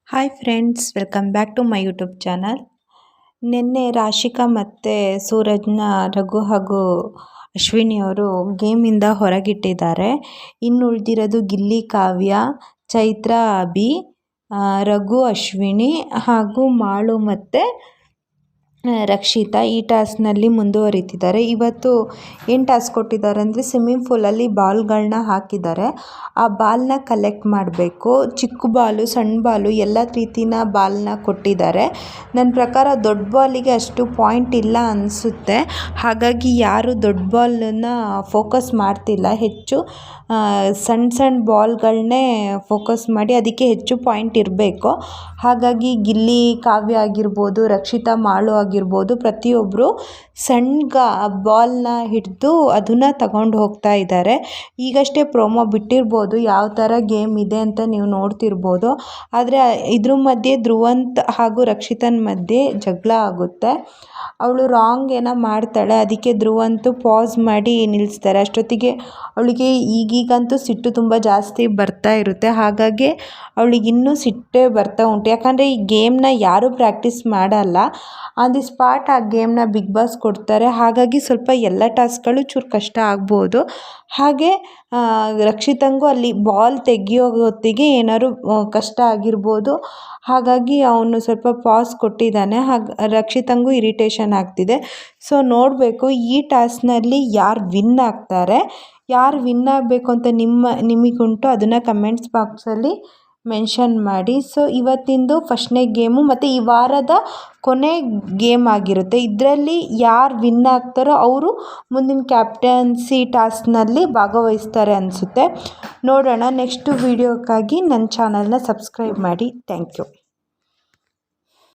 Hi friends, welcome back to my YouTube channel. ನಿನ್ನೆ ರಾಶಿಕಾ ಮತ್ತು ಸೂರಜ್ನ ರಘು ಹಾಗೂ ಅಶ್ವಿನಿಯವರು ಗೇಮಿಂದ ಹೊರಗಿಟ್ಟಿದ್ದಾರೆ. ಇನ್ನು ಉಳಿದಿರೋದು ಗಿಲ್ಲಿ, ಕಾವ್ಯ, ಚೈತ್ರ, ಅಭಿ, ರಘು, ಅಶ್ವಿನಿ ಹಾಗೂ ಮಾಳು ಮತ್ತು ರಕ್ಷಿತಾ ಈ ಟಾಸ್ಕ್ನಲ್ಲಿ ಮುಂದುವರಿತಿದ್ದಾರೆ. ಇವತ್ತು ಏನು ಟಾಸ್ಕ್ ಕೊಟ್ಟಿದ್ದಾರೆ ಅಂದರೆ ಸ್ವಿಮ್ಮಿಂಗ್ ಪೂಲಲ್ಲಿ ಬಾಲ್ಗಳನ್ನ ಹಾಕಿದ್ದಾರೆ. ಆ ಬಾಲ್ನ ಕಲೆಕ್ಟ್ ಮಾಡಬೇಕು. ಚಿಕ್ಕ ಬಾಲು, ಸಣ್ಣ ಬಾಲು ಎಲ್ಲ ರೀತಿಯ ಬಾಲ್ನ ಕೊಟ್ಟಿದ್ದಾರೆ. ನನ್ನ ಪ್ರಕಾರ ದೊಡ್ಡ ಬಾಲಿಗೆ ಅಷ್ಟು ಪಾಯಿಂಟ್ ಇಲ್ಲ ಅನಿಸುತ್ತೆ. ಹಾಗಾಗಿ ಯಾರು ದೊಡ್ಡ ಬಾಲನ್ನು ಫೋಕಸ್ ಮಾಡ್ತಿಲ್ಲ. ಹೆಚ್ಚು ಸಣ್ಣ ಸಣ್ಣ ಬಾಲ್ಗಳನ್ನೇ ಫೋಕಸ್ ಮಾಡಿ ಅದಕ್ಕೆ ಹೆಚ್ಚು ಪಾಯಿಂಟ್ ಇರಬೇಕು. ಹಾಗಾಗಿ ಗಿಲ್ಲಿ, ಕಾವ್ಯ ಆಗಿರ್ಬೋದು, ರಕ್ಷಿತಾ, ಮಾಳು ಆಗಿರ್ಬೋದು, ಪ್ರತಿಯೊಬ್ಬರು ಸಣ್ಣ ಬಾಲ್ನ ಹಿಡಿದು ಅದನ್ನು ತಗೊಂಡು ಹೋಗ್ತಾ ಇದ್ದಾರೆ. ಈಗಷ್ಟೇ ಪ್ರೋಮೋ ಬಿಟ್ಟಿರ್ಬೋದು, ಯಾವ ಥರ ಗೇಮ್ ಇದೆ ಅಂತ ನೀವು ನೋಡ್ತಿರ್ಬೋದು. ಆದರೆ ಇದ್ರ ಮಧ್ಯೆ ಧ್ರುವಂತ್ ಹಾಗೂ ರಕ್ಷಿತನ ಮಧ್ಯೆ ಜಗಳ ಆಗುತ್ತೆ. ಅವಳು ರಾಂಗ್ ಏನೋ ಮಾಡ್ತಾಳೆ. ಅದಕ್ಕೆ ಧ್ರುವಂತು ಪಾಸ್ ಮಾಡಿ ನಿಲ್ಲಿಸ್ತಾರೆ. ಅಷ್ಟೊತ್ತಿಗೆ ಅವಳಿಗೆ ಈಗೀಗಂತೂ ಸಿಟ್ಟು ತುಂಬ ಜಾಸ್ತಿ ಬರ್ತಾ ಇರುತ್ತೆ. ಹಾಗಾಗಿ ಅವಳಿಗೆ ಇನ್ನೂ ಸಿಟ್ಟೇ ಬರ್ತಾ ಉಂಟು. ಯಾಕಂದರೆ ಈ ಗೇಮ್ನ ಯಾರೂ ಪ್ರಾಕ್ಟೀಸ್ ಮಾಡಲ್ಲ. ಆನ್ ದಿ ಸ್ಪಾಟ್ ಆ ಗೇಮ್ನ ಬಿಗ್ ಬಾಸ್ ಕೊಡ್ತಾರೆ. ಹಾಗಾಗಿ ಸ್ವಲ್ಪ ಎಲ್ಲ ಟಾಸ್ಕ್ಗಳು ಚೂರು ಕಷ್ಟ ಆಗ್ಬೋದು. ಹಾಗೆ ರಕ್ಷಿತಂಗೂ ಅಲ್ಲಿ ಬಾಲ್ ತೆಗಿಯೋ ಹೊತ್ತಿಗೆ ಏನಾದ್ರು ಕಷ್ಟ ಆಗಿರ್ಬೋದು. ಹಾಗಾಗಿ ಅವನು ಸ್ವಲ್ಪ ಪಾಸ್ ಕೊಟ್ಟಿದ್ದಾನೆ. ರಕ್ಷಿತಂಗೂ ಇರಿಟೇಷನ್ ಆಗ್ತಿದೆ. ಸೊ ನೋಡಬೇಕು ಈ ಟಾಸ್ಕ್ನಲ್ಲಿ ಯಾರು ವಿನ್ ಆಗ್ತಾರೆ, ಯಾರು ವಿನ್ ಆಗಬೇಕು ಅಂತ ನಿಮಗುಂಟು ಅದನ್ನು ಕಮೆಂಟ್ಸ್ ಬಾಕ್ಸಲ್ಲಿ ಮೆನ್ಷನ್ ಮಾಡಿ. ಸೊ ಇವತ್ತಿಂದು ಫಸ್ಟ್ನೇ ಗೇಮು ಮತ್ತು ಈ ವಾರದ ಕೊನೆ ಗೇಮ್ ಆಗಿರುತ್ತೆ. ಇದರಲ್ಲಿ ಯಾರು ವಿನ್ ಆಗ್ತಾರೋ ಅವರು ಮುಂದಿನ ಕ್ಯಾಪ್ಟನ್ಸಿ ಟಾಸ್ಕ್ನಲ್ಲಿ ಭಾಗವಹಿಸ್ತಾರೆ ಅನಿಸುತ್ತೆ. ನೋಡೋಣ. ನೆಕ್ಸ್ಟ್ ವೀಡಿಯೋಕ್ಕಾಗಿ ನನ್ನ ಚಾನಲ್ನ ಸಬ್ಸ್ಕ್ರೈಬ್ ಮಾಡಿ. Thank you.